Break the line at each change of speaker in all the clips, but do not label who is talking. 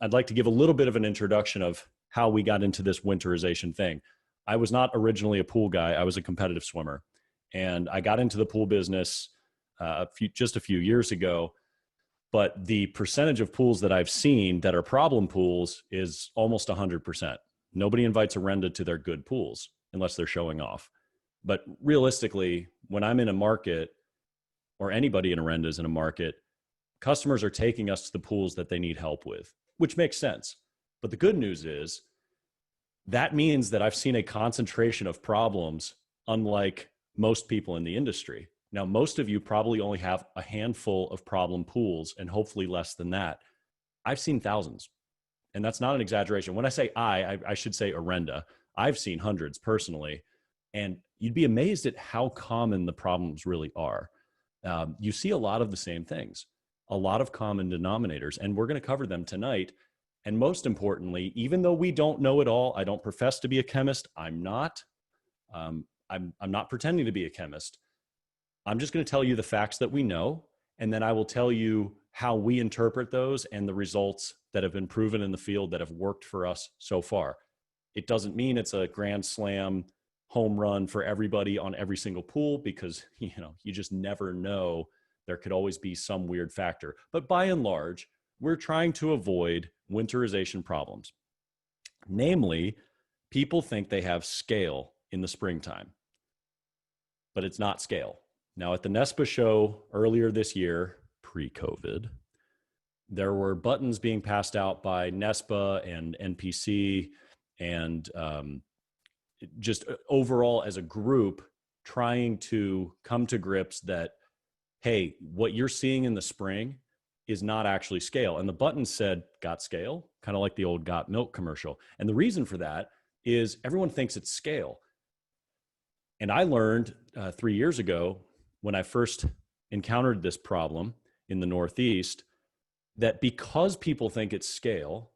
I'd like to give a little bit of an introduction of how we got into this winterization thing. I was not originally a pool guy. I was a competitive swimmer. And I got into the pool business just a few years ago. But the percentage of pools that I've seen that are problem pools is almost 100%. Nobody invites Orenda to their good pools unless they're showing off. But realistically, when I'm in a market, or anybody in Orenda is in a market, customers are taking us to the pools that they need help with, which makes sense. But the good news is that means that I've seen a concentration of problems unlike most people in the industry. Now, most of you probably only have a handful of problem pools and hopefully less than that. I've seen thousands, and that's not an exaggeration. When I say I should say Orenda. I've seen hundreds personally, and you'd be amazed at how common the problems really are. You see a lot of the same things, a lot of common denominators, and we're going to cover them tonight. And most importantly, even though we don't know it all, I don't profess to be a chemist. I'm not. I'm not pretending to be a chemist. I'm just going to tell you the facts that we know, and then I will tell you how we interpret those and the results that have been proven in the field that have worked for us so far. It doesn't mean it's a grand slam home run for everybody on every single pool, because you just never know. There could always be some weird factor. But by and large, we're trying to avoid winterization problems. Namely, people think they have scale in the springtime, but it's not scale. Now, at the NESPA show earlier this year, pre-COVID, there were buttons being passed out by NESPA and NPC and just overall as a group trying to come to grips that, hey, what you're seeing in the spring is not actually scale. And the button said, got scale, kind of like the old Got Milk commercial. And the reason for that is everyone thinks it's scale. And I learned 3 years ago, when I first encountered this problem in the Northeast, that because people think it's scale,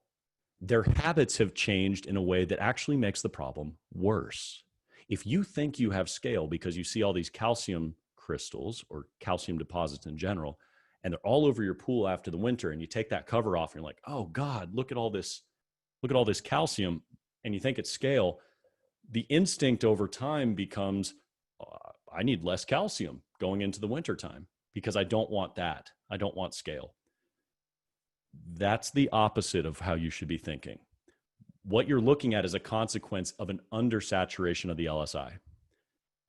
their habits have changed in a way that actually makes the problem worse. If you think you have scale because you see all these calcium crystals or calcium deposits in general, and they're all over your pool after the winter, and you take that cover off and you're like, oh God, look at all this calcium, and you think it's scale, the instinct over time becomes, I need less calcium going into the winter time because I don't want that. I don't want scale. That's the opposite of how you should be thinking. What you're looking at is a consequence of an undersaturation of the LSI.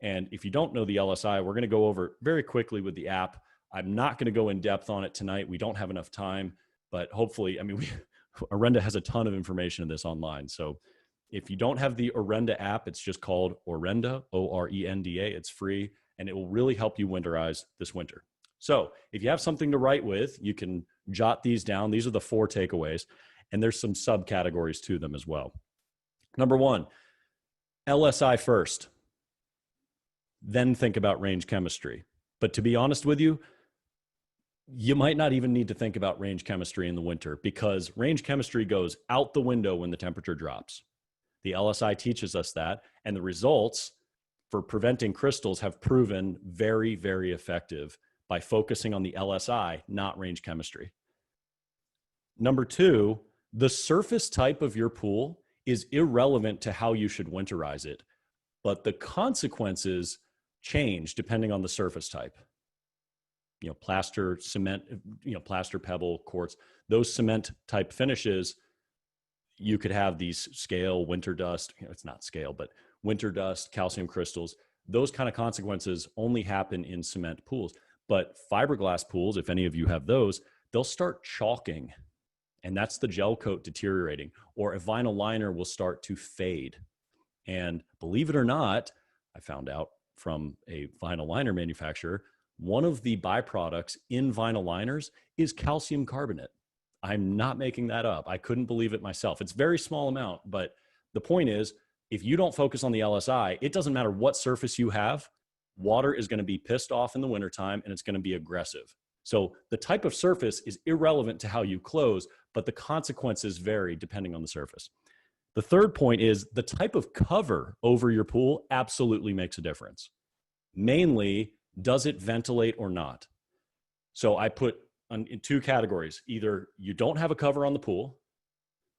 And if you don't know the LSI, we're going to go over it very quickly with the app. I'm not going to go in depth on it tonight. We don't have enough time, but hopefully, Orenda has a ton of information in this online. So if you don't have the Orenda app, it's just called Orenda, O-R-E-N-D-A. It's free, and it will really help you winterize this winter. So if you have something to write with, you can jot these down. These are the 4 takeaways, and there's some subcategories to them as well. Number 1, LSI first, then think about range chemistry. But to be honest with you, you might not even need to think about range chemistry in the winter, because range chemistry goes out the window when the temperature drops. The LSI teaches us that, and the results for preventing crystals have proven very, very effective by focusing on the LSI, not range chemistry. Number 2, the surface type of your pool is irrelevant to how you should winterize it, but the consequences change depending on the surface type. Plaster, cement, plaster, pebble, quartz, those cement type finishes, you could have these scale, winter dust, it's not scale, but winter dust, calcium crystals, those kind of consequences only happen in cement pools. But fiberglass pools, if any of you have those, they'll start chalking, and that's the gel coat deteriorating, or a vinyl liner will start to fade. And believe it or not, I found out from a vinyl liner manufacturer, one of the byproducts in vinyl liners is calcium carbonate. I'm not making that up. I couldn't believe it myself. It's a very small amount, but the point is, if you don't focus on the LSI, it doesn't matter what surface you have, water is going to be pissed off in the wintertime, and it's going to be aggressive. So the type of surface is irrelevant to how you close, but the consequences vary depending on the surface. The third point is the type of cover over your pool absolutely makes a difference. Mainly, does it ventilate or not? So I put in two categories. Either you don't have a cover on the pool,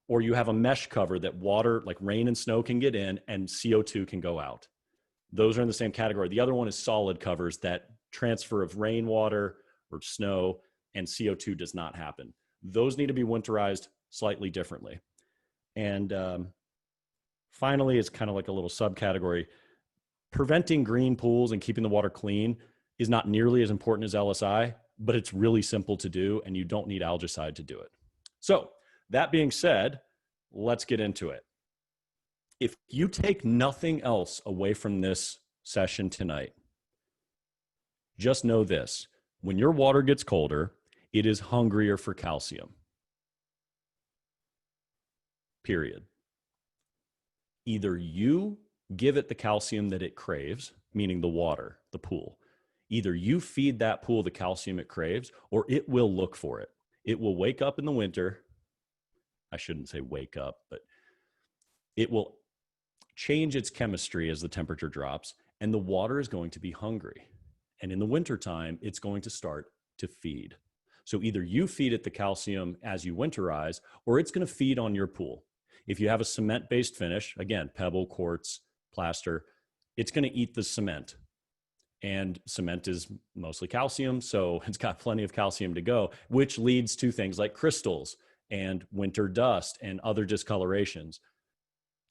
or you have a mesh cover that water, like rain and snow, can get in and CO2 can go out. Those are in the same category. The other one is solid covers that transfer of rainwater or snow and CO2 does not happen. Those need to be winterized slightly differently. And finally, it's kind of like a little subcategory. Preventing green pools and keeping the water clean is not nearly as important as LSI, but it's really simple to do, and you don't need algicide to do it. So that being said, let's get into it. If you take nothing else away from this session tonight, just know this: when your water gets colder, it is hungrier for calcium. Period. Either you give it the calcium that it craves, meaning the water, the pool. Either you feed that pool the calcium it craves, or it will look for it. It will wake up in the winter. I shouldn't say wake up, but it will change its chemistry as the temperature drops, and the water is going to be hungry. And in the wintertime, it's going to start to feed. So either you feed it the calcium as you winterize, or it's going to feed on your pool. If you have a cement-based finish, again, pebble, quartz, plaster, it's going to eat the cement. And cement is mostly calcium, so it's got plenty of calcium to go, which leads to things like crystals and winter dust and other discolorations.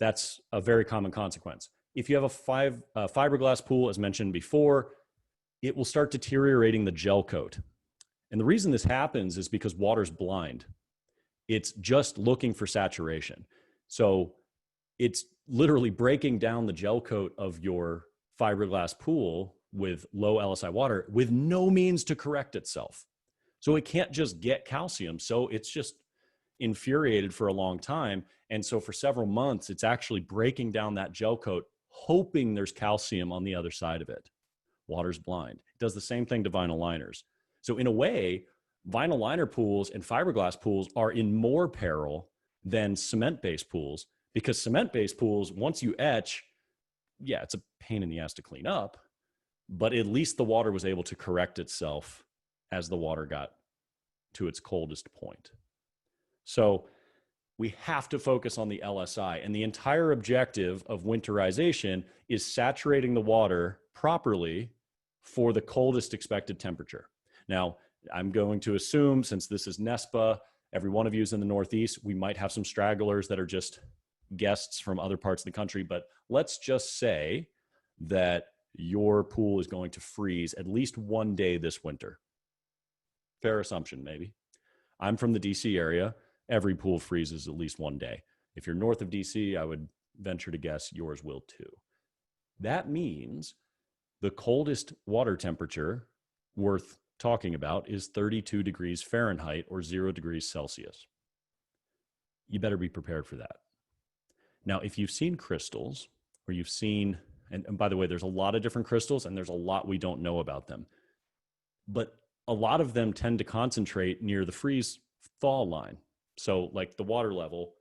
That's a very common consequence. If you have a fiberglass pool, as mentioned before, it will start deteriorating the gel coat. And the reason this happens is because water's blind. It's just looking for saturation. So it's literally breaking down the gel coat of your fiberglass pool with low LSI water with no means to correct itself. So it can't just get calcium. So it's just infuriated for a long time. And so for several months, it's actually breaking down that gel coat, hoping there's calcium on the other side of it. Water's blind. It does the same thing to vinyl liners. So in a way, vinyl liner pools and fiberglass pools are in more peril than cement-based pools, because cement-based pools, once you etch, yeah, it's a pain in the ass to clean up, but at least the water was able to correct itself as the water got to its coldest point. So we have to focus on the LSI, and the entire objective of winterization is saturating the water properly for the coldest expected temperature. Now, I'm going to assume, since this is NESPA, every one of you is in the Northeast, we might have some stragglers that are just guests from other parts of the country, but let's just say that your pool is going to freeze at least one day this winter. Fair assumption, maybe. I'm from the DC area. Every pool freezes at least one day. If you're north of DC, I would venture to guess yours will too. That means the coldest water temperature worth talking about is 32 degrees Fahrenheit or 0 degrees Celsius. You better be prepared for that. Now, if you've seen crystals, or you've seen, and by the way, there's a lot of different crystals and there's a lot we don't know about them, but a lot of them tend to concentrate near the freeze thaw line. So like the water level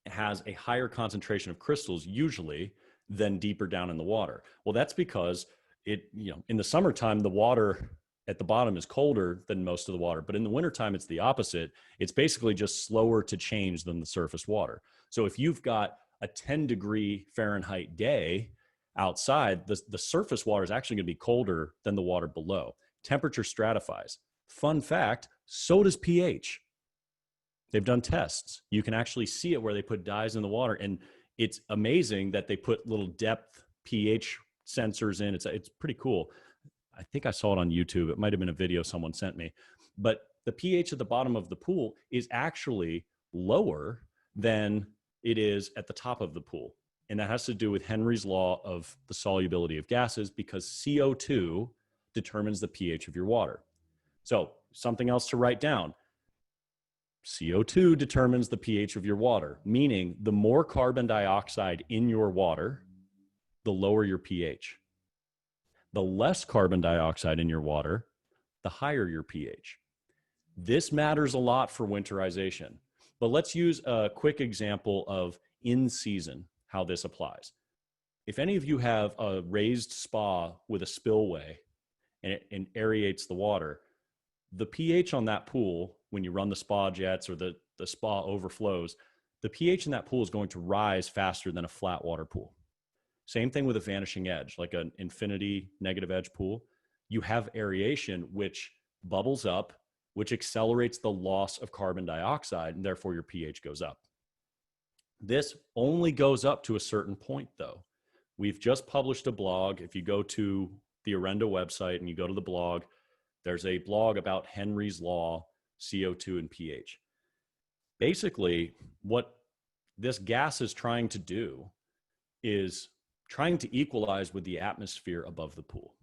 has a higher concentration of crystals usually than deeper down in the water. Well, that's because in the summertime, the water at the bottom is colder than most of the water, but in the wintertime, it's the opposite. It's basically just slower to change than the surface water. So if you've got a 10 degree Fahrenheit day outside, the surface water is actually going to be colder than the water below. Temperature stratifies. Fun fact, so does pH. They've done tests. You can actually see it where they put dyes in the water, and it's amazing that they put little depth pH sensors in. It's pretty cool. I think I saw it on YouTube. It might have been a video someone sent me. But the pH at the bottom of the pool is actually lower than it is at the top of the pool. And that has to do with Henry's law of the solubility of gases, because CO2 determines the pH of your water. So something else to write down. CO2 determines the pH of your water, meaning the more carbon dioxide in your water, the lower your pH. The less carbon dioxide in your water, the higher your pH. This matters a lot for winterization, but let's use a quick example of in season, how this applies. If any of you have a raised spa with a spillway and it aerates the water, the pH on that pool, when you run the spa jets or the spa overflows, the pH in that pool is going to rise faster than a flat water pool. Same thing with a vanishing edge, like an infinity negative edge pool. You have aeration, which bubbles up, which accelerates the loss of carbon dioxide, and therefore your pH goes up. This only goes up to a certain point, though. We've just published a blog. If you go to the Orenda website and you go to the blog, there's a blog about Henry's Law, CO2 and pH. Basically, what this gas is trying to do is trying to equalize with the atmosphere above the pool.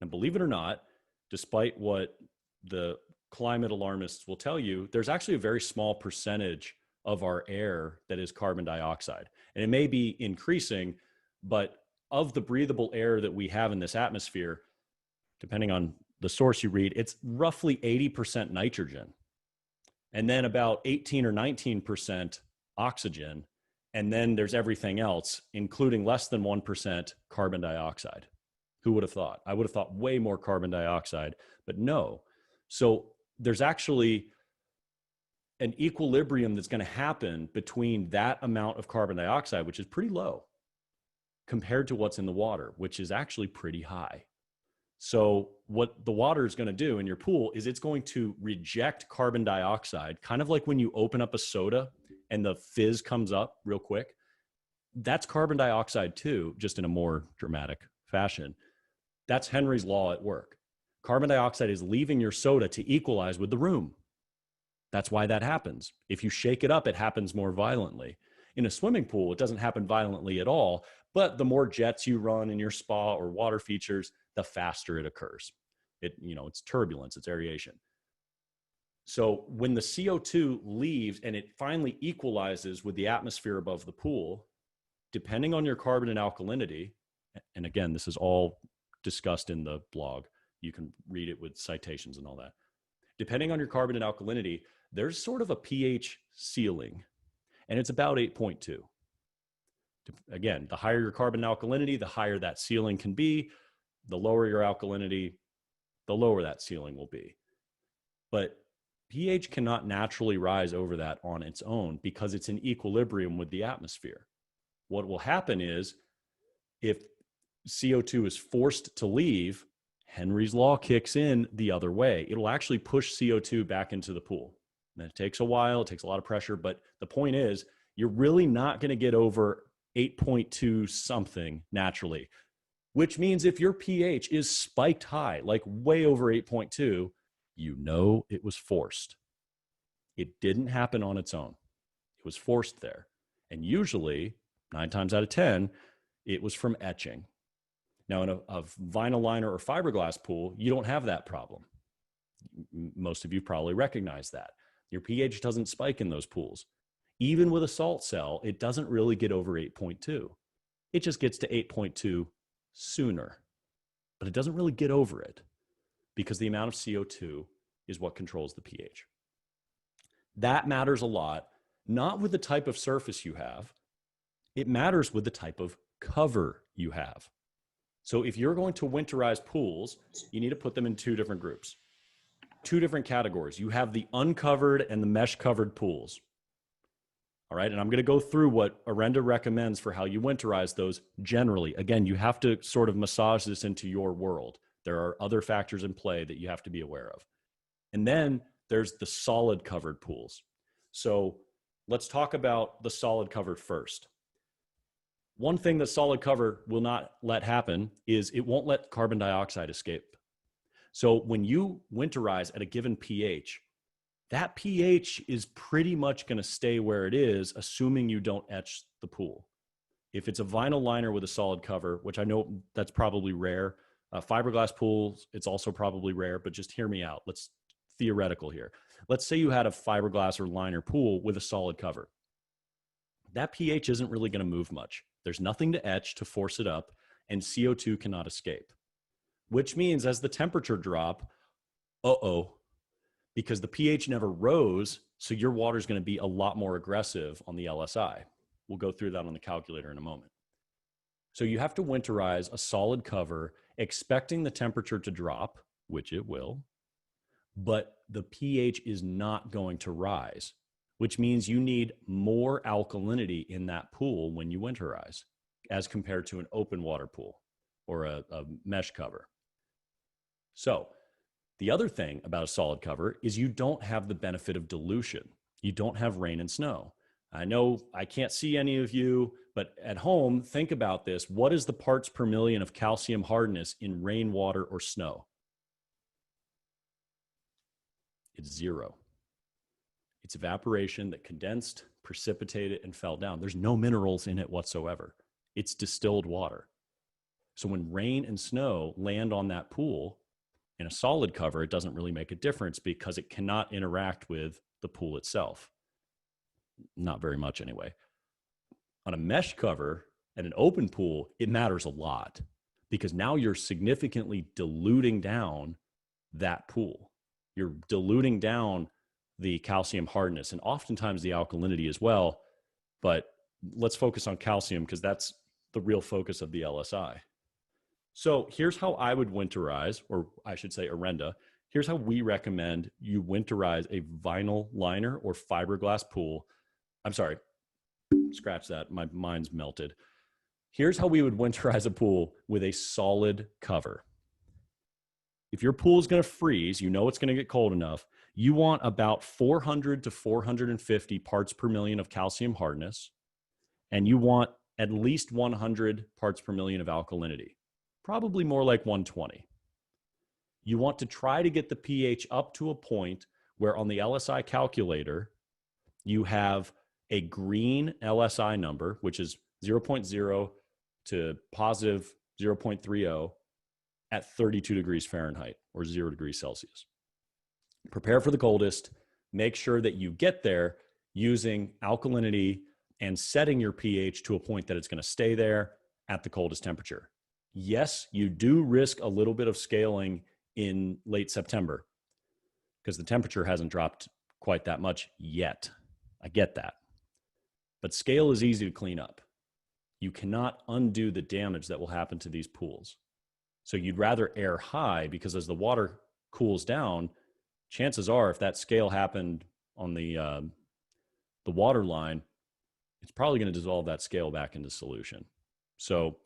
And believe it or not, despite what the climate alarmists will tell you, there's actually a very small percentage of our air that is carbon dioxide. And it may be increasing, but of the breathable air that we have in this atmosphere, depending on the source you read, it's roughly 80% nitrogen. And then about 18 or 19% oxygen. And then there's everything else, including less than 1% carbon dioxide. Who would have thought? I would have thought way more carbon dioxide, but no. So there's actually an equilibrium that's going to happen between that amount of carbon dioxide, which is pretty low, compared to what's in the water, which is actually pretty high. So what the water is going to do in your pool is it's going to reject carbon dioxide, kind of like when you open up a soda and the fizz comes up real quick. That's carbon dioxide too, just in a more dramatic fashion. That's Henry's Law at work. Carbon dioxide is leaving your soda to equalize with the room. That's why that happens. If you shake it up, it happens more violently. In a swimming pool, it doesn't happen violently at all, but the more jets you run in your spa or water features, the faster it occurs. It's turbulence, it's aeration. So when the CO2 leaves and it finally equalizes with the atmosphere above the pool, depending on your carbon and alkalinity, and again, this is all discussed in the blog, you can read it with citations and all that. Depending on your carbon and alkalinity, there's sort of a pH ceiling, and it's about 8.2. Again, the higher your carbon and alkalinity, the higher that ceiling can be. The lower your alkalinity, the lower that ceiling will be. But pH cannot naturally rise over that on its own because it's in equilibrium with the atmosphere. What will happen is if CO2 is forced to leave, Henry's Law kicks in the other way. It'll actually push CO2 back into the pool. And it takes a while, it takes a lot of pressure, but the point is you're really not going to get over 8.2 something naturally, which means if your pH is spiked high, like way over 8.2, you know it was forced. It didn't happen on its own. It was forced there. And usually, 9 times out of 10, it was from etching. Now, in a vinyl liner or fiberglass pool, you don't have that problem. Most of you probably recognize that. Your pH doesn't spike in those pools. Even with a salt cell, it doesn't really get over 8.2. It just gets to 8.2 sooner, but it doesn't really get over it because the amount of CO2 is what controls the pH. That matters a lot, not with the type of surface you have. It matters with the type of cover you have. So if you're going to winterize pools, you need to put them in 2 different groups, 2 different categories. You have the uncovered and the mesh covered pools. All right. And I'm going to go through what Orenda recommends for how you winterize those generally. Again, you have to sort of massage this into your world. There are other factors in play that you have to be aware of. And then there's the solid covered pools. So let's talk about the solid covered first. One thing that solid cover will not let happen is it won't let carbon dioxide escape. So when you winterize at a given pH, that pH is pretty much going to stay where it is, assuming you don't etch the pool. If it's a vinyl liner with a solid cover, which I know that's probably rare, fiberglass pools, it's also probably rare, but just hear me out. Let's theoretical here. Let's say you had a fiberglass or liner pool with a solid cover. That pH isn't really going to move much. There's nothing to etch to force it up, and CO2 cannot escape, which means as the temperature drop, because the pH never rose, so your water is going to be a lot more aggressive on the LSI. We'll go through that on the calculator in a moment. So you have to winterize a solid cover, expecting the temperature to drop, which it will, but the pH is not going to rise, which means you need more alkalinity in that pool when you winterize as compared to an open water pool or a mesh cover. So the other thing about a solid cover is you don't have the benefit of dilution. You don't have rain and snow. I know I can't see any of you, but at home, think about this. What is the parts per million of calcium hardness in rainwater or snow? It's 0. It's evaporation that condensed, precipitated, and fell down. There's no minerals in it whatsoever. It's distilled water. So when rain and snow land on that pool, in a solid cover, it doesn't really make a difference because it cannot interact with the pool itself. Not very much anyway. On a mesh cover and an open pool, it matters a lot because now you're significantly diluting down that pool. You're diluting down the calcium hardness and oftentimes the alkalinity as well. But let's focus on calcium because that's the real focus of the LSI. So here's how I would winterize, or I should say Orenda. Here's how we recommend you winterize a vinyl liner or fiberglass pool. I'm sorry, scratch that. My mind's melted. Here's how we would winterize a pool with a solid cover. If your pool is going to freeze, you know it's going to get cold enough. You want about 400 to 450 parts per million of calcium hardness, and you want at least 100 parts per million of alkalinity. Probably more like 120. You want to try to get the pH up to a point where on the LSI calculator, you have a green LSI number, which is 0.0 to positive 0.30 at 32 degrees Fahrenheit or 0 degrees Celsius. Prepare for the coldest. Make sure that you get there using alkalinity and setting your pH to a point that it's going to stay there at the coldest temperature. Yes, you do risk a little bit of scaling in late September because the temperature hasn't dropped quite that much yet. I get that. But scale is easy to clean up. You cannot undo the damage that will happen to these pools. So you'd rather air high because as the water cools down, chances are if that scale happened on the water line, it's probably going to dissolve that scale back into solution. So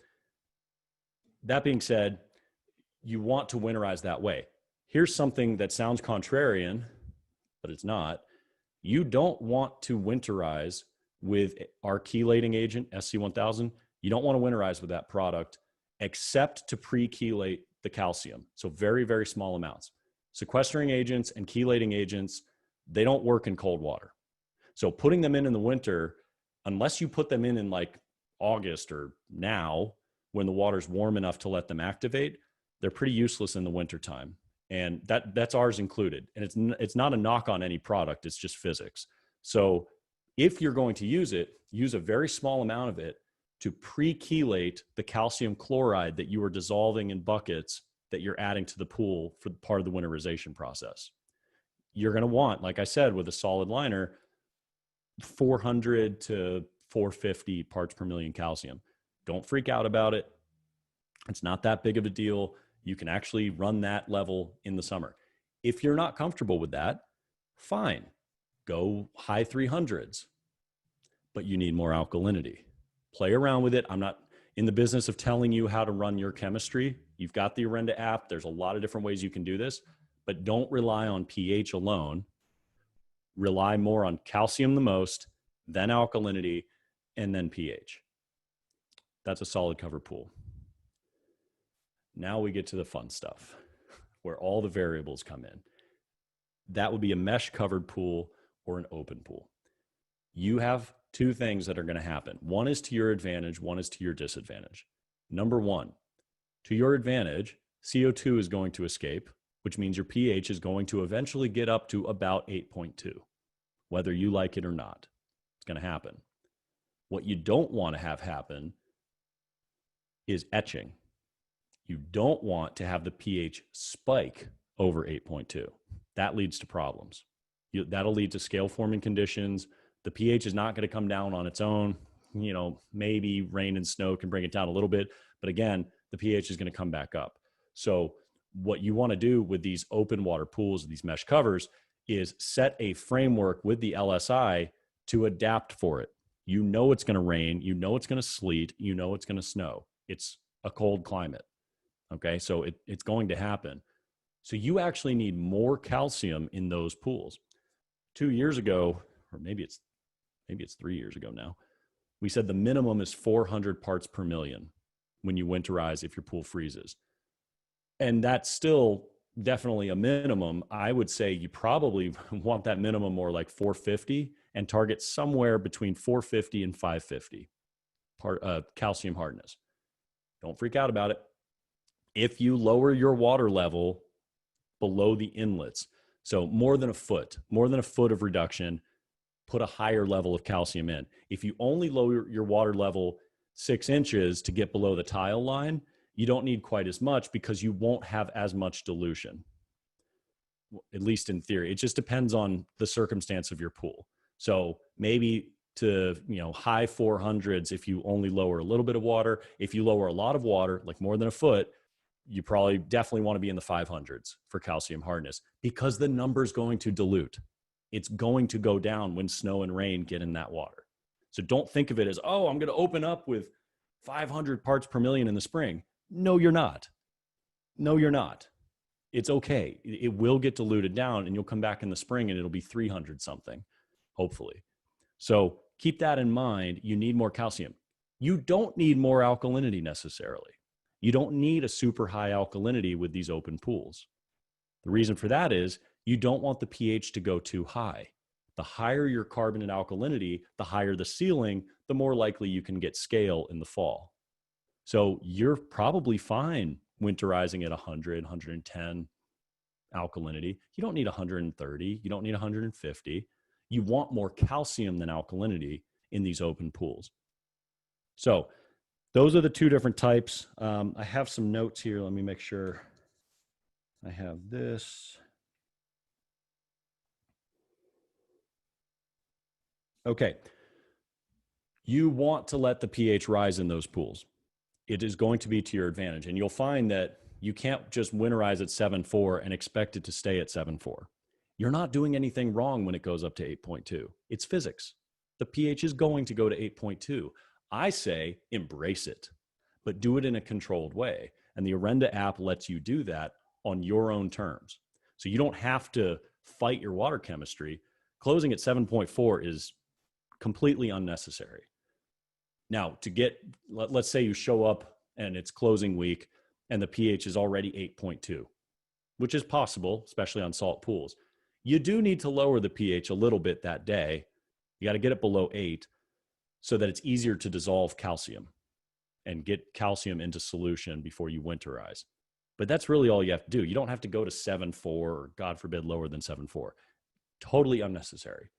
that being said, you want to winterize that way. Here's something that sounds contrarian, but it's not. You don't want to winterize with our chelating agent, SC1000. You don't want to winterize with that product except to pre-chelate the calcium. So very, very small amounts. Sequestering agents and chelating agents, they don't work in cold water. So putting them in the winter, unless you put them in like August or now, when the water's warm enough to let them activate, they're pretty useless in the wintertime. And that's ours included. And it's not a knock on any product, it's just physics. So if you're going to use it, use a very small amount of it to pre-chelate the calcium chloride that you are dissolving in buckets that you're adding to the pool for part of the winterization process. You're going to want, like I said, with a solid liner, 400 to 450 parts per million calcium. Don't freak out about it. It's not that big of a deal. You can actually run that level in the summer. If you're not comfortable with that, fine. Go high 300s, but you need more alkalinity. Play around with it. I'm not in the business of telling you how to run your chemistry. You've got the Orenda app. There's a lot of different ways you can do this, but don't rely on pH alone. Rely more on calcium the most, then alkalinity, and then pH. That's a solid cover pool. Now we get to the fun stuff where all the variables come in. That would be a mesh covered pool or an open pool. You have two things that are going to happen. One is to your advantage, one is to your disadvantage. Number one, to your advantage, CO2 is going to escape, which means your pH is going to eventually get up to about 8.2, whether you like it or not. It's going to happen. What you don't want to have happen is etching. You don't want to have the pH spike over 8.2. That leads to problems. That'll lead to scale forming conditions. The pH is not going to come down on its own. Maybe rain and snow can bring it down a little bit, but again, the pH is going to come back up. So what you want to do with these open water pools, these mesh covers, is set a framework with the LSI to adapt for it. You know it's going to rain, you know it's going to sleet, you know it's going to snow. It's a cold climate. Okay, so it's going to happen. So you actually need more calcium in those pools. 2 years ago, or maybe it's 3 years ago now, we said the minimum is 400 parts per million when you winterize if your pool freezes. And that's still definitely a minimum. I would say you probably want that minimum more like 450 and target somewhere between 450 and 550 calcium hardness. Don't freak out about it. If you lower your water level below the inlets, so more than a foot of reduction, put a higher level of calcium in. If you only lower your water level 6 inches to get below the tile line, you don't need quite as much because you won't have as much dilution, at least in theory. It just depends on the circumstance of your pool. So maybe to high 400s if you only lower a little bit of water. If you lower a lot of water, like more than a foot, you probably definitely want to be in the 500s for calcium hardness because the number's going to dilute. It's going to go down when snow and rain get in that water. So don't think of it as, oh, I'm going to open up with 500 parts per million in the spring. No, you're not. No, you're not. It's okay. It will get diluted down and you'll come back in the spring and it'll be 300 something, hopefully. So keep that in mind. You need more calcium. You don't need more alkalinity necessarily. You don't need a super high alkalinity with these open pools. The reason for that is you don't want the pH to go too high. The higher your carbonate alkalinity, the higher the ceiling, the more likely you can get scale in the fall. So you're probably fine winterizing at 100, 110 alkalinity. You don't need 130. You don't need 150. You want more calcium than alkalinity in these open pools. So those are the two different types. I have some notes here. Let me make sure I have this. Okay. You want to let the pH rise in those pools. It is going to be to your advantage. And you'll find that you can't just winterize at 7.4 and expect it to stay at 7.4. You're not doing anything wrong when it goes up to 8.2. It's physics. The pH is going to go to 8.2. I say embrace it, but do it in a controlled way. And the Orenda app lets you do that on your own terms. So you don't have to fight your water chemistry. Closing at 7.4 is completely unnecessary. Now, let's say you show up and it's closing week and the pH is already 8.2, which is possible, especially on salt pools. You do need to lower the pH a little bit that day. You got to get it below 8 so that it's easier to dissolve calcium and get calcium into solution before you winterize. But that's really all you have to do. You don't have to go to 7.4 or, God forbid, lower than 7.4. Totally unnecessary.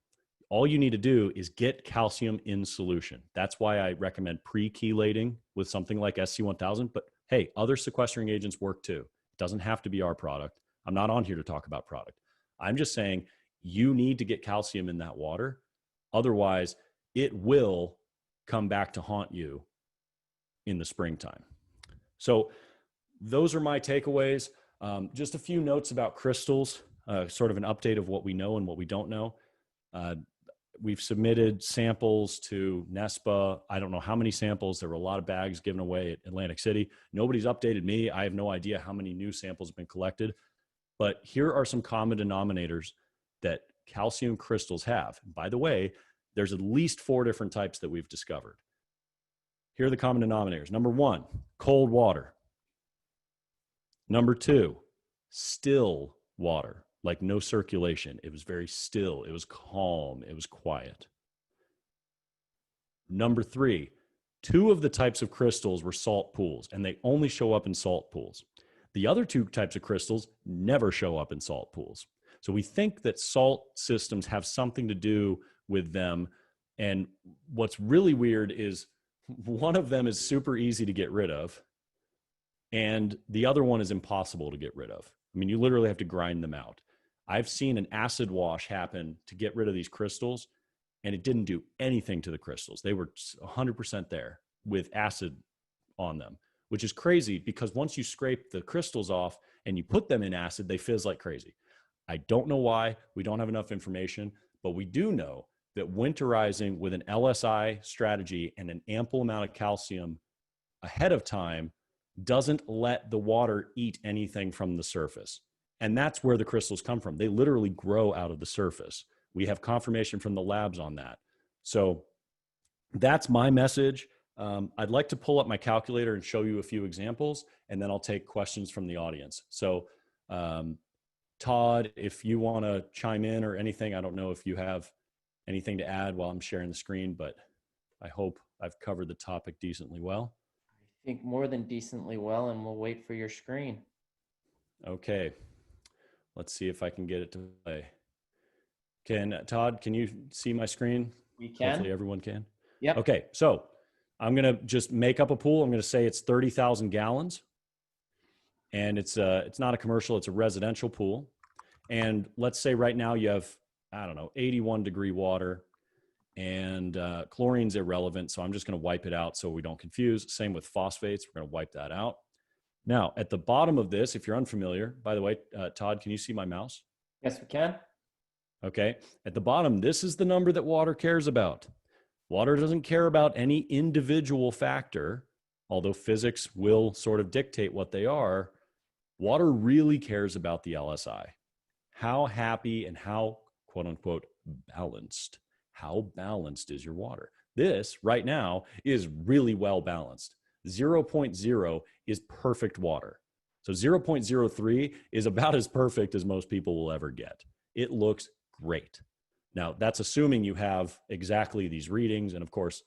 All you need to do is get calcium in solution. That's why I recommend pre-chelating with something like SC1000. But hey, other sequestering agents work too. It doesn't have to be our product. I'm not on here to talk about product. I'm just saying you need to get calcium in that water. Otherwise, it will come back to haunt you in the springtime. So those are my takeaways. Just a few notes about crystals, sort of an update of what we know and what we don't know. We've submitted samples to NESPA. I don't know how many samples. There were a lot of bags given away at Atlantic City. Nobody's updated me. I have no idea how many new samples have been collected. But here are some common denominators that calcium crystals have. And by the way, there's at least 4 different types that we've discovered. Here are the common denominators. Number 1, cold water. Number 2, still water. Like no circulation. It was very still. It was calm. It was quiet. Number 3, 2 of the types of crystals were salt pools, and they only show up in salt pools. The other 2 types of crystals never show up in salt pools. So we think that salt systems have something to do with them. And what's really weird is one of them is super easy to get rid of, and the other one is impossible to get rid of. I mean, you literally have to grind them out. I've seen an acid wash happen to get rid of these crystals, and it didn't do anything to the crystals. They were 100% there with acid on them, which is crazy because once you scrape the crystals off and you put them in acid, they fizz like crazy. I don't know why. We don't have enough information, but we do know that winterizing with an LSI strategy and an ample amount of calcium ahead of time doesn't let the water eat anything from the surface. And that's where the crystals come from. They literally grow out of the surface. We have confirmation from the labs on that. So that's my message. I'd like to pull up my calculator and show you a few examples, and then I'll take questions from the audience. So Todd, if you want to chime in or anything, I don't know if you have anything to add while I'm sharing the screen, but I hope I've covered the topic decently well.
I think more than decently well, and we'll wait for your screen.
Okay. Let's see if I can get it to play. Todd, can you see my screen?
We can.
Hopefully everyone can.
Yep.
Okay, so I'm going to just make up a pool. I'm going to say it's 30,000 gallons. And it's not a commercial, it's a residential pool. And let's say right now you have, 81 degree water, and chlorine's irrelevant. So I'm just going to wipe it out so we don't confuse. Same with phosphates. We're going to wipe that out. Now, at the bottom of this, if you're unfamiliar, by the way, Todd, can you see my mouse?
Yes, we can.
Okay. At the bottom, this is the number that water cares about. Water doesn't care about any individual factor, although physics will sort of dictate what they are. Water really cares about the LSI. How happy and how, quote unquote, balanced. How balanced is your water? This right now is really well balanced. 0.0 is perfect water. So 0.03 is about as perfect as most people will ever get. It looks great. Now, that's assuming you have exactly these readings. And of course,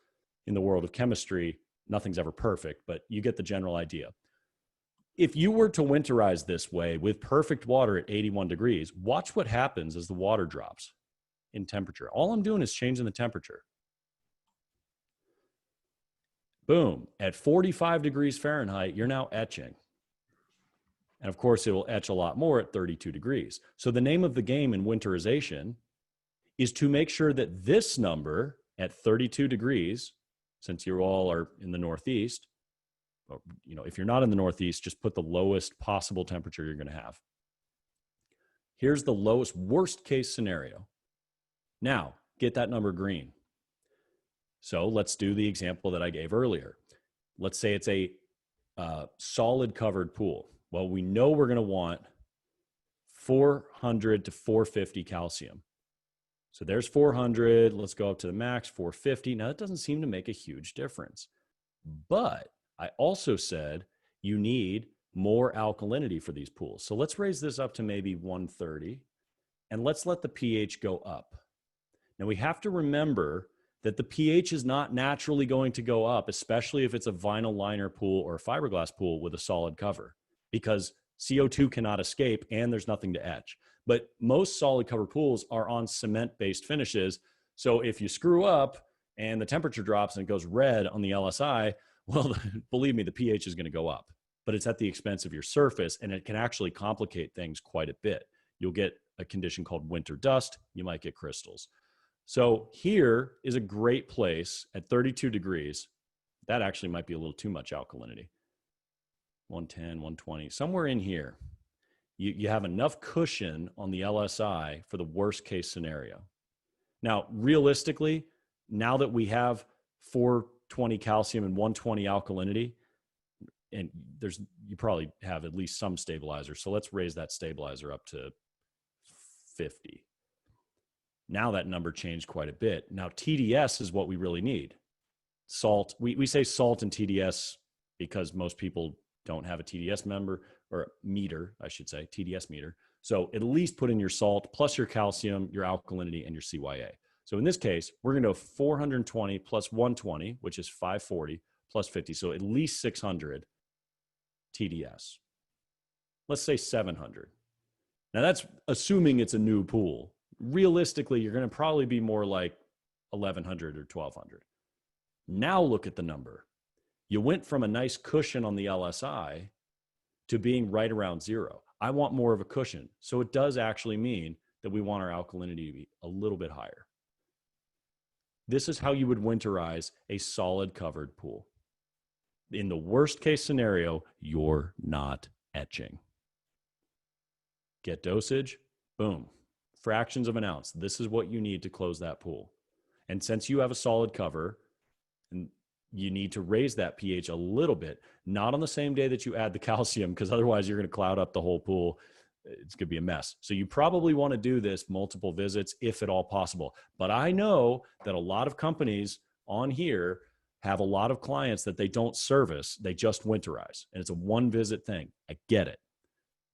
in the world of chemistry, nothing's ever perfect, but you get the general idea. If you were to winterize this way with perfect water at 81 degrees, watch what happens as the water drops in temperature. All I'm doing is changing the temperature. Boom, at 45 degrees Fahrenheit, you're now etching. And of course, it will etch a lot more at 32 degrees. So the name of the game in winterization is to make sure that this number at 32 degrees, since you all are in the Northeast, if you're not in the Northeast, just put the lowest possible temperature you're going to have. Here's the lowest, worst case scenario. Now, get that number green. So let's do the example that I gave earlier. Let's say it's a solid covered pool. Well, we know we're going to want 400 to 450 calcium. So there's 400. Let's go up to the max, 450. Now, that doesn't seem to make a huge difference. But I also said you need more alkalinity for these pools. So let's raise this up to maybe 130, and let's let the pH go up. Now, we have to remember that the pH is not naturally going to go up, especially if it's a vinyl liner pool or a fiberglass pool with a solid cover, because CO2 cannot escape and there's nothing to etch. But most solid cover pools are on cement-based finishes. So if you screw up and the temperature drops and it goes red on the LSI, well, believe me, the pH is going to go up. But it's at the expense of your surface, and it can actually complicate things quite a bit. You'll get a condition called winter dust. You might get crystals. So here is a great place at 32 degrees. That actually might be a little too much alkalinity. 110, 120, somewhere in here. You have enough cushion on the LSI for the worst case scenario. Now, realistically, now that we have 420 calcium and 120 alkalinity, and you probably have at least some stabilizer. So let's raise that stabilizer up to 50. Now that number changed quite a bit. Now TDS is what we really need. Salt, we say salt and TDS because most people don't have a TDS member or meter, I should say, TDS meter. So at least put in your salt plus your calcium, your alkalinity, and your CYA. So in this case, we're going to go 420 plus 120, which is 540 plus 50. So at least 600 TDS. Let's say 700. Now that's assuming it's a new pool. Realistically, you're going to probably be more like 1100 or 1200. Now look at the number. You went from a nice cushion on the LSI to being right around zero. I want more of a cushion. So it does actually mean that we want our alkalinity to be a little bit higher. This is how you would winterize a solid covered pool. In the worst case scenario, you're not etching. get dosage, boom, fractions of an ounce. This is what you need to close that pool. And since you have a solid cover, and you need to raise that pH a little bit, not on the same day that you add the calcium, because otherwise you're going to cloud up the whole pool. It's going to be a mess. So you probably want to do this multiple visits if at all possible. But I know that a lot of companies on here have a lot of clients that they don't service. They just winterize. And it's a one visit thing. I get it.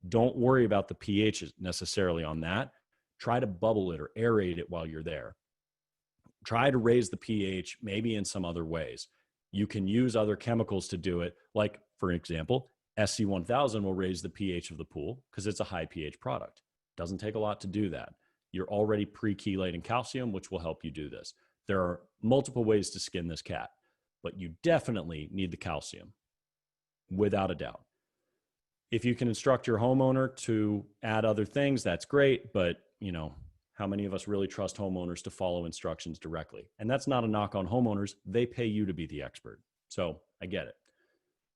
Don't worry about the pH necessarily on that. Try to bubble it or aerate it while you're there. Try to raise the pH maybe in some other ways. You can use other chemicals to do it. Like, for example, SC1000 will raise the pH of the pool because it's a high pH product. Doesn't take a lot to do that. You're already pre-chelating calcium, which will help you do this. There are multiple ways to skin this cat, but you definitely need the calcium, without a doubt. If you can instruct your homeowner to add other things, that's great, but how many of us really trust homeowners to follow instructions directly? And that's not a knock on homeowners. They pay you to be the expert. So I get it.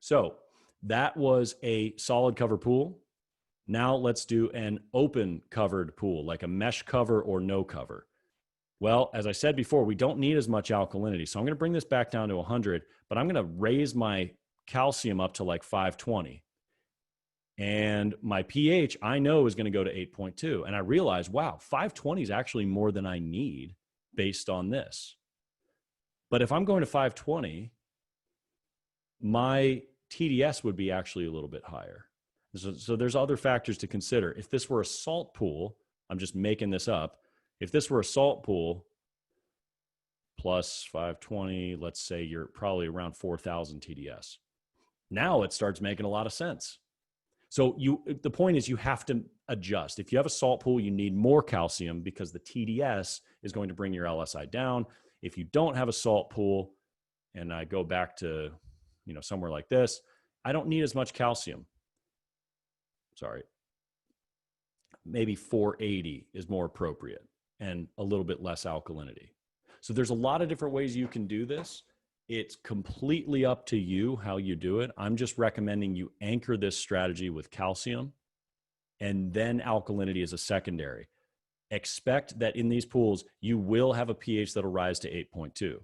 So that was a solid cover pool. Now let's do an open covered pool, like a mesh cover or no cover. Well, as I said before, we don't need as much alkalinity. So I'm going to bring this back down to 100, but I'm going to raise my calcium up to like 520. And my pH, I know, is going to go to 8.2. And I realized, wow, 520 is actually more than I need based on this. But if I'm going to 520, my TDS would be actually a little bit higher. So there's other factors to consider. If this were a salt pool, I'm just making this up. If this were a salt pool plus 520, let's say you're probably around 4,000 TDS. Now it starts making a lot of sense. So the point is you have to adjust. If you have a salt pool, you need more calcium because the TDS is going to bring your LSI down. If you don't have a salt pool, and I go back to, somewhere like this, I don't need as much calcium. Sorry. Maybe 480 is more appropriate and a little bit less alkalinity. So there's a lot of different ways you can do this. It's completely up to you how you do it. I'm just recommending you anchor this strategy with calcium and then alkalinity as a secondary. Expect that in these pools, you will have a pH that'll rise to 8.2.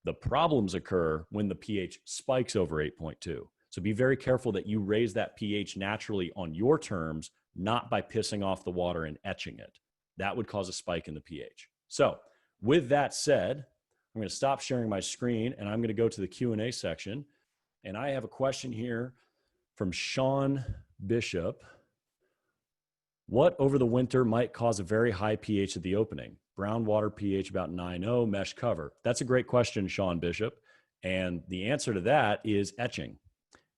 The problems occur when the pH spikes over 8.2. So be very careful that you raise that pH naturally on your terms, not by pissing off the water and etching it. That would cause a spike in the pH. So with that said, I'm going to stop sharing my screen and I'm going to go to the Q&A section. And I have a question here from Sean Bishop. What over the winter might cause a very high pH at the opening? Brown water pH about 9.0, mesh cover. That's a great question, Sean Bishop. And the answer to that is etching.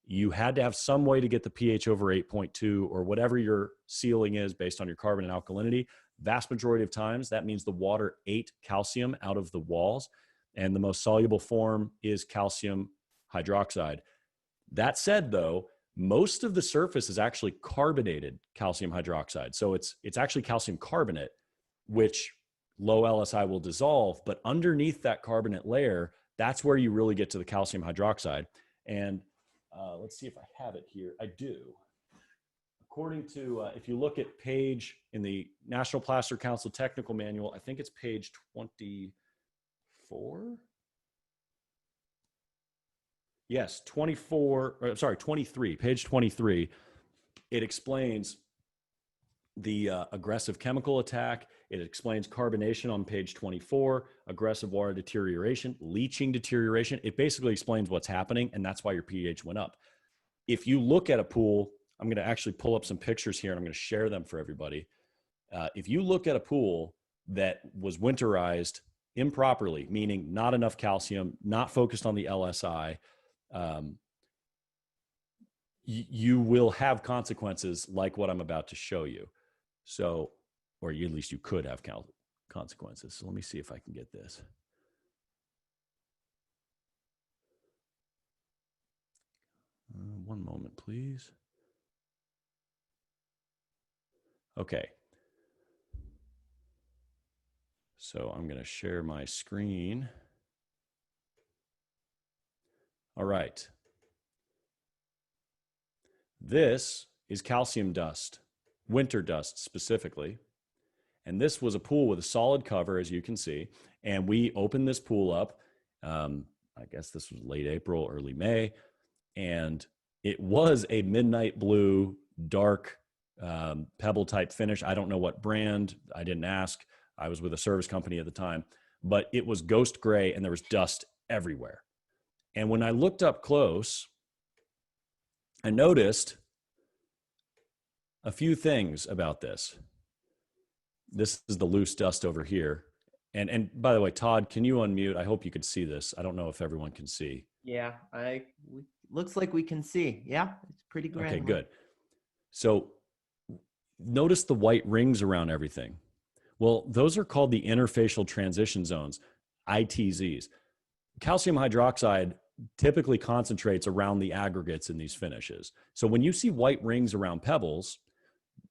You had to have some way to get the pH over 8.2 or whatever your ceiling is based on your carbon and alkalinity. Vast majority of times, that means the water ate calcium out of the walls. And the most soluble form is calcium hydroxide. That said, though, most of the surface is actually carbonated calcium hydroxide. So it's actually calcium carbonate, which low LSI will dissolve. But underneath that carbonate layer, that's where you really get to the calcium hydroxide. And let's see if I have it here. I do. According to, if you look at page in the National Plaster Council Technical Manual, I think it's page 24. Yes, 23, page 23. It explains the aggressive chemical attack. It explains carbonation on page 24, aggressive water deterioration, leaching deterioration. It basically explains what's happening, and that's why your pH went up. If you look at a pool, I'm going to actually pull up some pictures here, and I'm going to share them for everybody. If you look at a pool that was winterized improperly, meaning not enough calcium, not focused on the LSI, you will have consequences like what I'm about to show you. So, or at least you could have consequences. So let me see if I can get this. One moment, please. Okay. So I'm going to share my screen. All right. This is calcium dust winter dust specifically. And this was a pool with a solid cover, as you can see. And we opened this pool up. I guess this was late April, early May. And it was a midnight blue, dark pebble type finish. I don't know what brand. I didn't ask. I was with a service company at the time. But it was ghost gray and there was dust everywhere. And when I looked up close, I noticed a few things about this. This is the loose dust over here. And by the way, Todd, can you unmute? I hope you could see this. I don't know if everyone can see.
Yeah, looks like we can see. Yeah, it's pretty great.
Okay, good. So notice the white rings around everything. Well, those are called the interfacial transition zones, ITZs. Calcium hydroxide typically concentrates around the aggregates in these finishes. So when you see white rings around pebbles,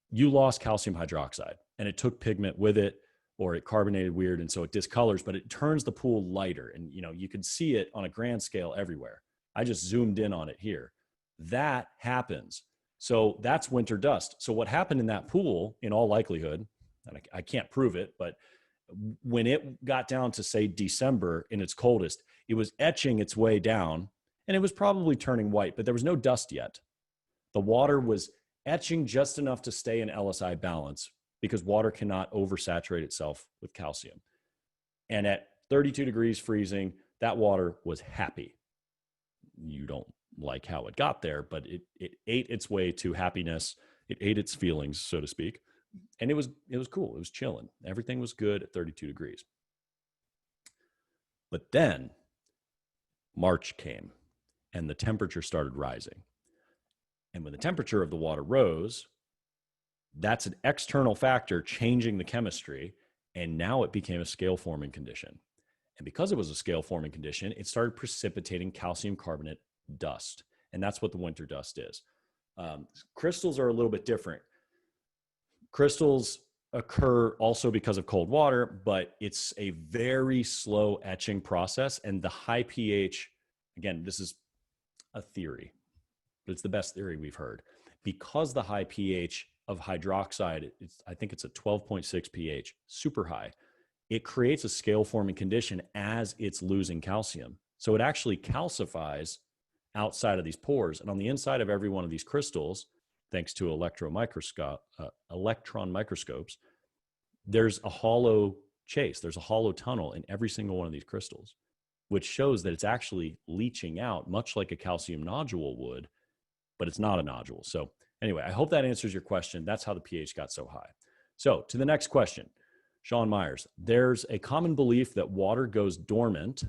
you lost calcium hydroxide and it took pigment with it, or it carbonated weird. And so it discolors, but it turns the pool lighter. And you can see it on a grand scale everywhere. I just zoomed in on it here. That happens. So that's winter dust. So what happened in that pool, in all likelihood, and I can't prove it, but when it got down to say December in its coldest, it was etching its way down and it was probably turning white, but there was no dust yet. The water was etching just enough to stay in LSI balance because water cannot oversaturate itself with calcium. And at 32 degrees freezing, that water was happy. You don't like how it got there, but it ate its way to happiness. It ate its feelings, so to speak. And it was cool. It was chilling. Everything was good at 32 degrees. But then March came and the temperature started rising. And when the temperature of the water rose, that's an external factor changing the chemistry. And now it became a scale forming condition. And because it was a scale forming condition, it started precipitating calcium carbonate dust. And that's what the winter dust is. Crystals are a little bit different. Crystals occur also because of cold water, but it's a very slow etching process. And the high pH, again, this is a theory, but it's the best theory we've heard. Because the high pH of hydroxide, I think it's a 12.6 pH, super high, it creates a scale forming condition as it's losing calcium. So it actually calcifies outside of these pores. And on the inside of every one of these crystals, thanks to electron microscopes, there's a hollow chase. There's a hollow tunnel in every single one of these crystals, which shows that it's actually leaching out much like a calcium nodule would, but it's not a nodule. So anyway, I hope that answers your question. That's how the pH got so high. So to the next question, Sean Myers, there's a common belief that water goes dormant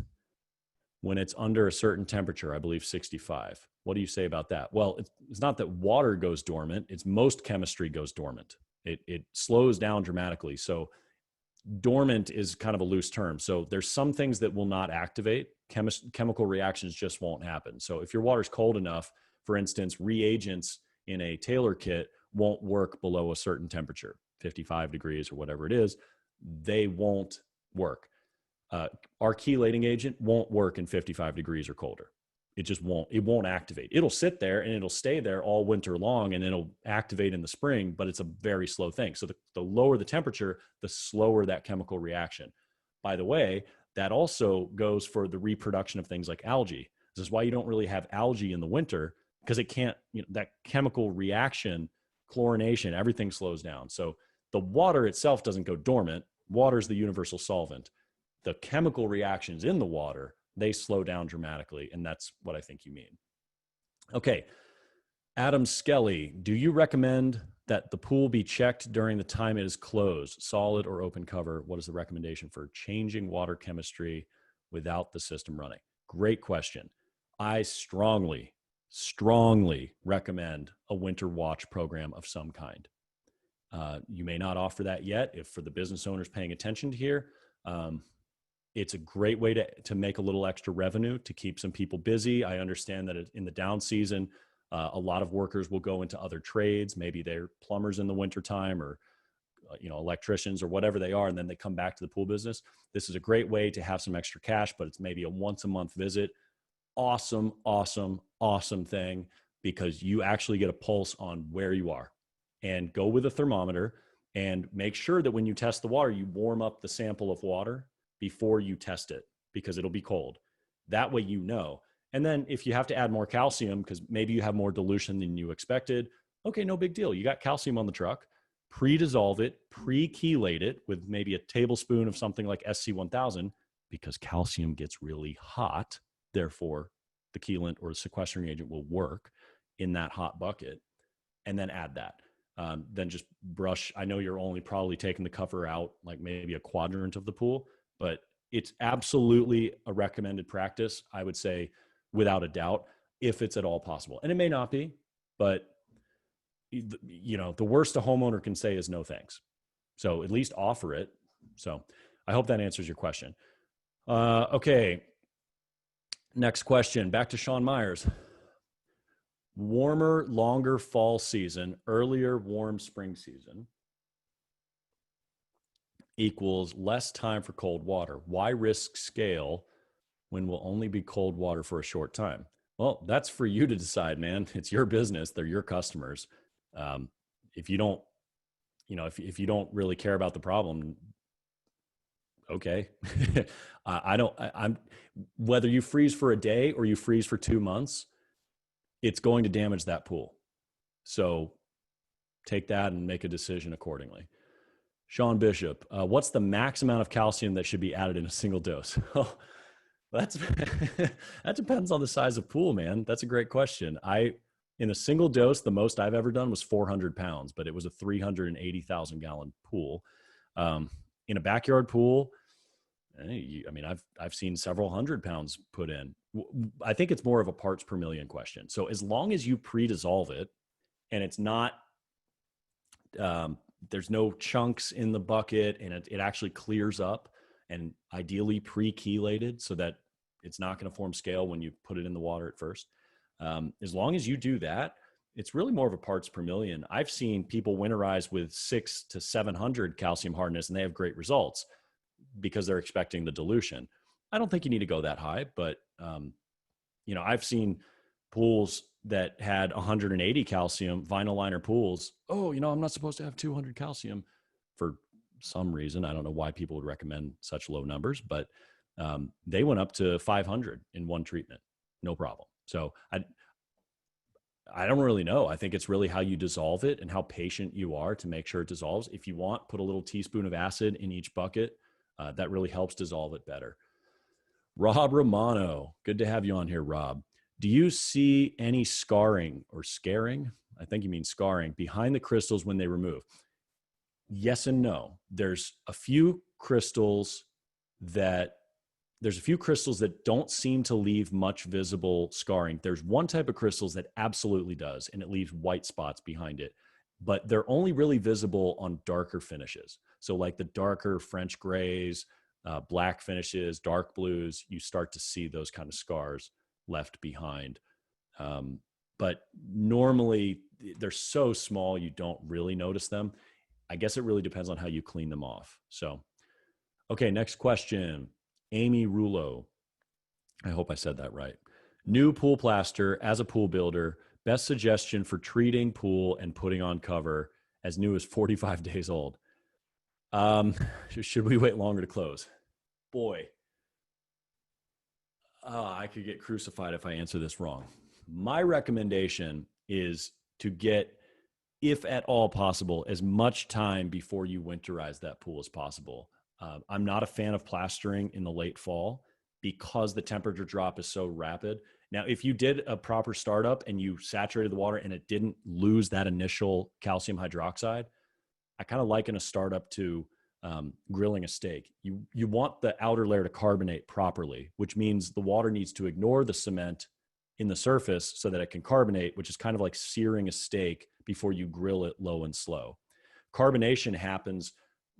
when it's under a certain temperature, I believe 65. What do you say about that? Well, it's not that water goes dormant. It's most chemistry goes dormant. It slows down dramatically. So dormant is kind of a loose term. So there's some things that will not activate. Chemical reactions just won't happen. So if your water's cold enough, for instance, reagents in a Taylor kit won't work below a certain temperature, 55 degrees or whatever it is, they won't work. Our chelating agent won't work in 55 degrees or colder. It just won't. It won't activate. It'll sit there and it'll stay there all winter long and it'll activate in the spring, but it's a very slow thing. So the lower the temperature, the slower that chemical reaction. By the way, that also goes for the reproduction of things like algae. This is why you don't really have algae in the winter, because it can't, that chemical reaction, chlorination, everything slows down. So the water itself doesn't go dormant. Water is the universal solvent. The chemical reactions in the water, they slow down dramatically. And that's what I think you mean. Okay. Adam Skelly, do you recommend that the pool be checked during the time it is closed, solid or open cover? What is the recommendation for changing water chemistry without the system running? Great question. I strongly recommend a winter watch program of some kind. You may not offer that yet. If for the business owners paying attention to here, it's a great way to make a little extra revenue, to keep some people busy. I understand that in the down season, a lot of workers will go into other trades. Maybe they're plumbers in the wintertime or electricians or whatever they are, and then they come back to the pool business. This is a great way to have some extra cash, but it's maybe a once a month visit. Awesome thing, because you actually get a pulse on where you are. and go with a thermometer and make sure that when you test the water, you warm up the sample of water before you test it, because it'll be cold. That way, you know. And then if you have to add more calcium, because maybe you have more dilution than you expected, okay, no big deal. You got calcium on the truck, pre-dissolve it, pre-chelate it with maybe a tablespoon of something like SC1000, because calcium gets really hot. Therefore, the chelant or the sequestering agent will work in that hot bucket, and then add that. Then just brush. I know you're only probably taking the cover out like maybe a quadrant of the pool, but it's absolutely a recommended practice, I would say, without a doubt, if it's at all possible. And it may not be, but the worst a homeowner can say is no thanks. So at least offer it. So I hope that answers your question. Okay. Next question, back to Sean Myers. Warmer, longer fall season, earlier warm spring season equals less time for cold water. Why risk scale when we'll only be cold water for a short time? Well, that's for you to decide, man. It's your business. They're your customers. If you don't, if you don't really care about the problem, okay. I'm whether you freeze for a day or you freeze for 2 months, it's going to damage that pool. So take that and make a decision accordingly. Sean Bishop, what's the max amount of calcium that should be added in a single dose? Oh, that depends on the size of pool, man. That's a great question. In a single dose, the most I've ever done was 400 pounds, but it was a 380,000 gallon pool. In a backyard pool, I've seen several hundred pounds put in. I think it's more of a parts per million question. So as long as you pre-dissolve it and it's not, there's no chunks in the bucket and it actually clears up, and ideally pre-chelated so that it's not going to form scale when you put it in the water at first. As long as you do that, it's really more of a parts per million. I've seen people winterize with 600 to 700 calcium hardness and they have great results because they're expecting the dilution. I don't think you need to go that high, but I've seen pools that had 180 calcium, vinyl liner pools. Oh, I'm not supposed to have 200 calcium for some reason. I don't know why people would recommend such low numbers, but they went up to 500 in one treatment, no problem. So I don't really know. I think it's really how you dissolve it and how patient you are to make sure it dissolves. If you want, put a little teaspoon of acid in each bucket. That really helps dissolve it better. Rob Romano, good to have you on here, Rob. Do you see any scarring or scaring? I think you mean scarring behind the crystals when they remove. Yes and no. There's a few crystals that don't seem to leave much visible scarring. There's one type of crystals that absolutely does, and it leaves white spots behind it, but they're only really visible on darker finishes. So like the darker French grays, black finishes, dark blues, you start to see those kind of scars left behind. But normally they're so small, you don't really notice them. I guess it really depends on how you clean them off. So, okay, next question. Amy Rulo. I hope I said that right. New pool plaster as a pool builder, best suggestion for treating pool and putting on cover as new as 45 days old. Should we wait longer to close? Boy, I could get crucified if I answer this wrong. My recommendation is to get, if at all possible, as much time before you winterize that pool as possible. I'm not a fan of plastering in the late fall because the temperature drop is so rapid. Now, if you did a proper startup and you saturated the water and it didn't lose that initial calcium hydroxide, I kind of liken a startup to grilling a steak. You want the outer layer to carbonate properly, which means the water needs to ignore the cement in the surface so that it can carbonate, which is kind of like searing a steak before you grill it low and slow. Carbonation happens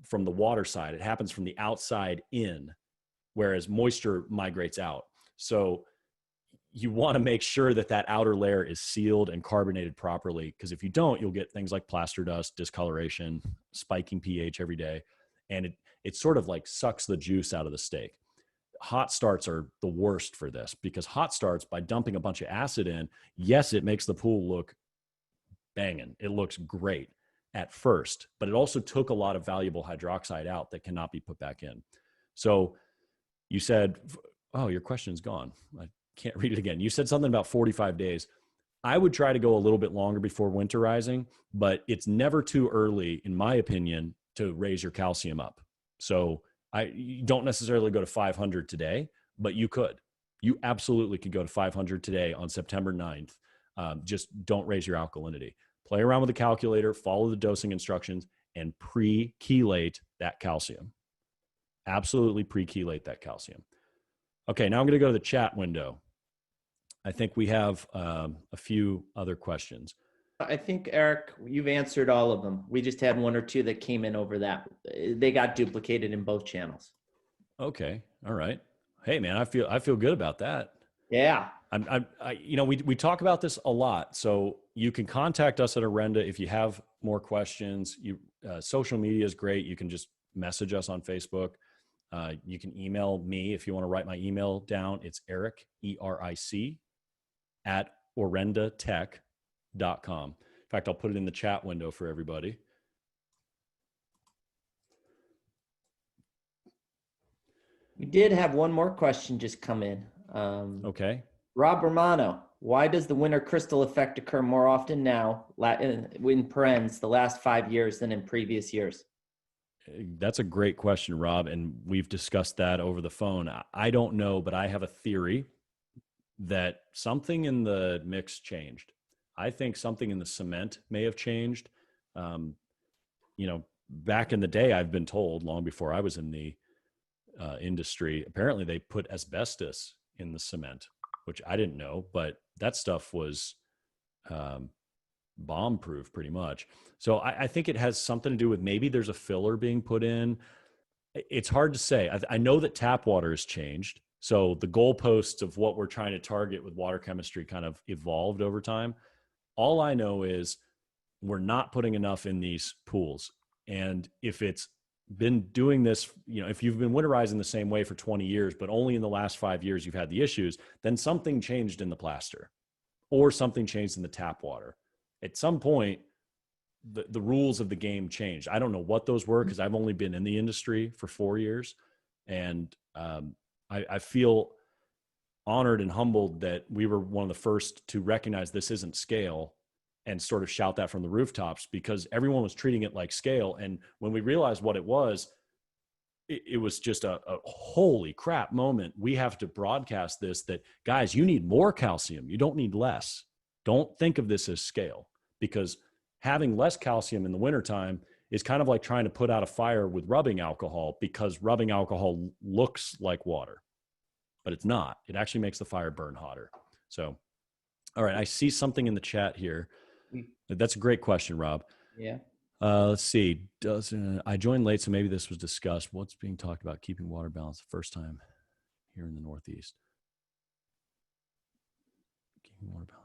from the water side. It happens from the outside in, whereas moisture migrates out. So you want to make sure that that outer layer is sealed and carbonated properly, because if you don't, you'll get things like plaster dust, discoloration, spiking pH every day. And it sort of like sucks the juice out of the steak. Hot starts are the worst for this, because hot starts, by dumping a bunch of acid in, yes, it makes the pool look banging. It looks great. at first, but it also took a lot of valuable hydroxide out that cannot be put back in. So you said, oh, your question's gone. I can't read it again. You said something about 45 days. I would try to go a little bit longer before winterizing, but it's never too early, in my opinion, to raise your calcium up. So you don't necessarily go to 500 today, but you could. You absolutely could go to 500 today on September 9th. Just don't raise your alkalinity. Play around with the calculator, follow the dosing instructions, and pre-chelate that calcium. Absolutely pre-chelate that calcium. Okay, now I'm going to go to the chat window. I think we have a few other questions.
I think, Eric, you've answered all of them. We just had one or two that came in over that. They got duplicated in both channels.
Okay, all right. Hey, man, I feel good about that.
Yeah.
We talk about this a lot, so you can contact us at Orenda if you have more questions. Social media is great. You can just message us on Facebook. You can email me if you want to write my email down. It's Eric, ERIC, at orendatech.com. In fact, I'll put it in the chat window for everybody.
We did have one more question just come in.
Okay.
Rob Romano, why does the winter crystal effect occur more often now, in parens, the last 5 years than in previous years?
That's a great question, Rob, and we've discussed that over the phone. I don't know, but I have a theory that something in the mix changed. I think something in the cement may have changed. Back in the day, I've been told, long before I was in the industry, apparently they put asbestos in the cement, which I didn't know, but that stuff was bomb proof pretty much. So I think it has something to do with maybe there's a filler being put in. It's hard to say. I know that tap water has changed. So the goalposts of what we're trying to target with water chemistry kind of evolved over time. All I know is we're not putting enough in these pools. And if it's been doing this, if you've been winterizing the same way for 20 years, but only in the last 5 years you've had the issues, then something changed in the plaster or something changed in the tap water. At some point, the rules of the game changed. I don't know what those were because I've only been in the industry for 4 years. And I feel honored and humbled that we were one of the first to recognize this isn't scale and sort of shout that from the rooftops, because everyone was treating it like scale. And when we realized what it was just a holy crap moment. We have to broadcast this, that guys, you need more calcium. You don't need less. Don't think of this as scale, because having less calcium in the wintertime is kind of like trying to put out a fire with rubbing alcohol, because rubbing alcohol looks like water, but it's not. It actually makes the fire burn hotter. So, all right, I see something in the chat here. That's a great question, Rob.
Yeah.
Let's see. I joined late, so maybe this was discussed. What's being talked about? Keeping water balance the first time here in the Northeast. Keeping water balance.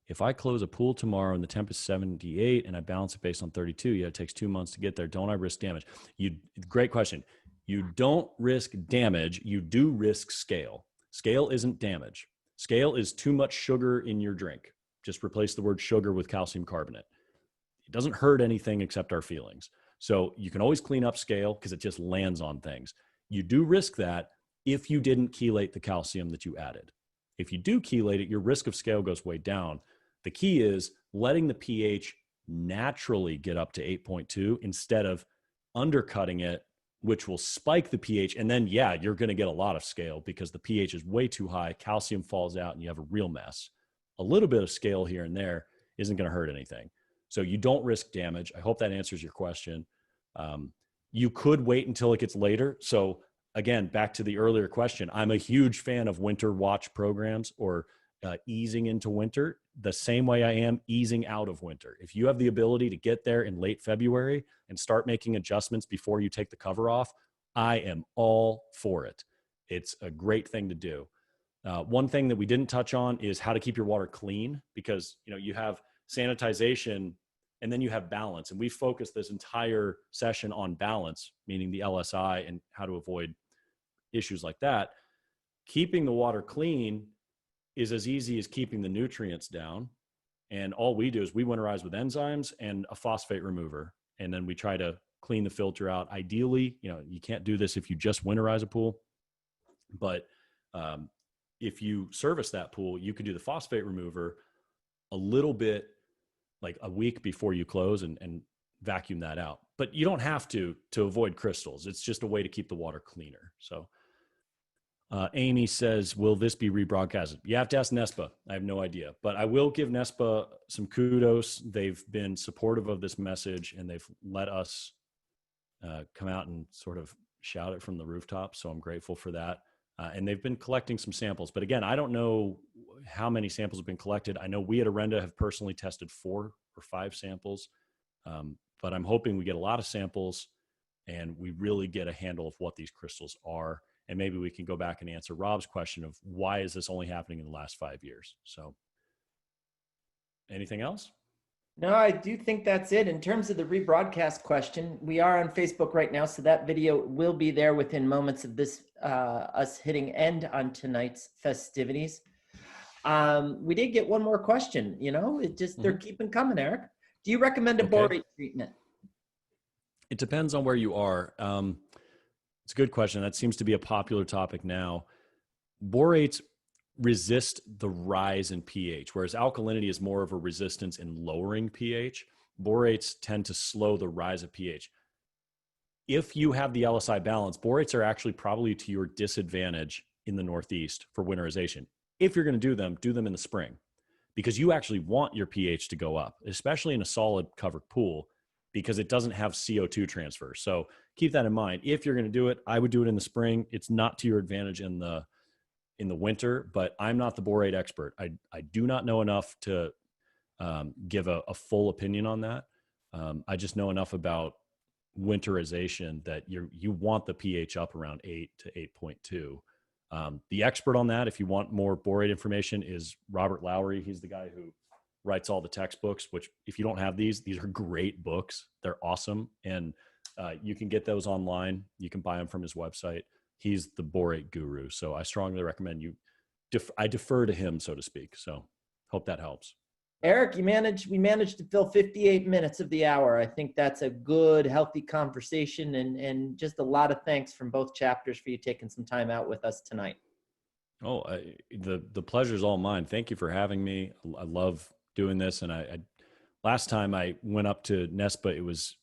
If I close a pool tomorrow and the temp is 78 and I balance it based on 32, yeah, it takes 2 months to get there. Don't I risk damage? Great question. You don't risk damage. You do risk scale. Scale isn't damage. Scale is too much sugar in your drink. Just replace the word sugar with calcium carbonate. It doesn't hurt anything except our feelings. So you can always clean up scale because it just lands on things. You do risk that if you didn't chelate the calcium that you added. If you do chelate it, your risk of scale goes way down. The key is letting the pH naturally get up to 8.2 instead of undercutting it, which will spike the pH. And then, yeah, you're going to get a lot of scale because the pH is way too high. Calcium falls out and you have a real mess. A little bit of scale here and there isn't going to hurt anything. So you don't risk damage. I hope that answers your question. You could wait until it gets later. So again, back to the earlier question, I'm a huge fan of winter watch programs or easing into winter the same way I am easing out of winter. If you have the ability to get there in late February and start making adjustments before you take the cover off, I am all for it. It's a great thing to do. One thing that we didn't touch on is how to keep your water clean, because you have sanitization and then you have balance. And we focused this entire session on balance, meaning the LSI and how to avoid issues like that. Keeping the water clean is as easy as keeping the nutrients down. And all we do is we winterize with enzymes and a phosphate remover. And then we try to clean the filter out. Ideally, you can't do this if you just winterize a pool, but if you service that pool, you can do the phosphate remover a little bit like a week before you close and vacuum that out. But you don't have to avoid crystals. It's just a way to keep the water cleaner. So Amy says, will this be rebroadcasted? You have to ask NESPA. I have no idea, but I will give NESPA some kudos. They've been supportive of this message, and they've let us come out and sort of shout it from the rooftop. So I'm grateful for that. And they've been collecting some samples. But again, I don't know how many samples have been collected. I know we at Orenda have personally tested 4 or 5 samples, but I'm hoping we get a lot of samples and we really get a handle of what these crystals are. And maybe we can go back and answer Rob's question of why is this only happening in the last 5 years? So anything else?
No, I do think that's it. In terms of the rebroadcast question, we are on Facebook right now, so that video will be there within moments of this, us hitting end on tonight's festivities. We did get one more question. They're keeping coming, Eric. Do you recommend a borate treatment?
It depends on where you are. It's a good question. That seems to be a popular topic now. Borates resist the rise in pH, whereas alkalinity is more of a resistance in lowering pH. Borates tend to slow the rise of pH. If you have the LSI balance, borates are actually probably to your disadvantage in the Northeast for winterization. If you're going to do them in the spring, because you actually want your pH to go up, especially in a solid covered pool, because it doesn't have CO2 transfer. So keep that in mind. If you're going to do it, I would do it in the spring. It's not to your advantage in the winter, but I'm not the borate expert. I do not know enough to give a full opinion on that. I just know enough about winterization that you want the pH up around 8 to 8.2. The expert on that, if you want more borate information, is Robert Lowry. He's the guy who writes all the textbooks, which if you don't have these are great books. They're awesome. And you can get those online. You can buy them from his website. He's the borate guru. So I strongly recommend you. I defer to him, so to speak. So hope that helps.
Eric, we managed to fill 58 minutes of the hour. I think that's a good, healthy conversation, and just a lot of thanks from both chapters for you taking some time out with us tonight.
Oh, the pleasure's all mine. Thank you for having me. I love doing this. And I last time I went up to NESPA, it was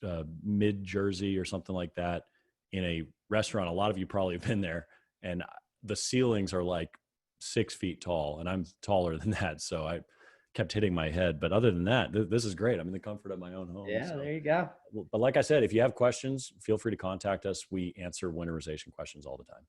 Mid Jersey or something like that, in a restaurant. A lot of you probably have been there, and the ceilings are like 6 feet tall, and I'm taller than that. So I kept hitting my head. But other than that, this is great. I'm in the comfort of my own home.
Yeah,
so.
There you go.
But like I said, if you have questions, feel free to contact us. We answer winterization questions all the time.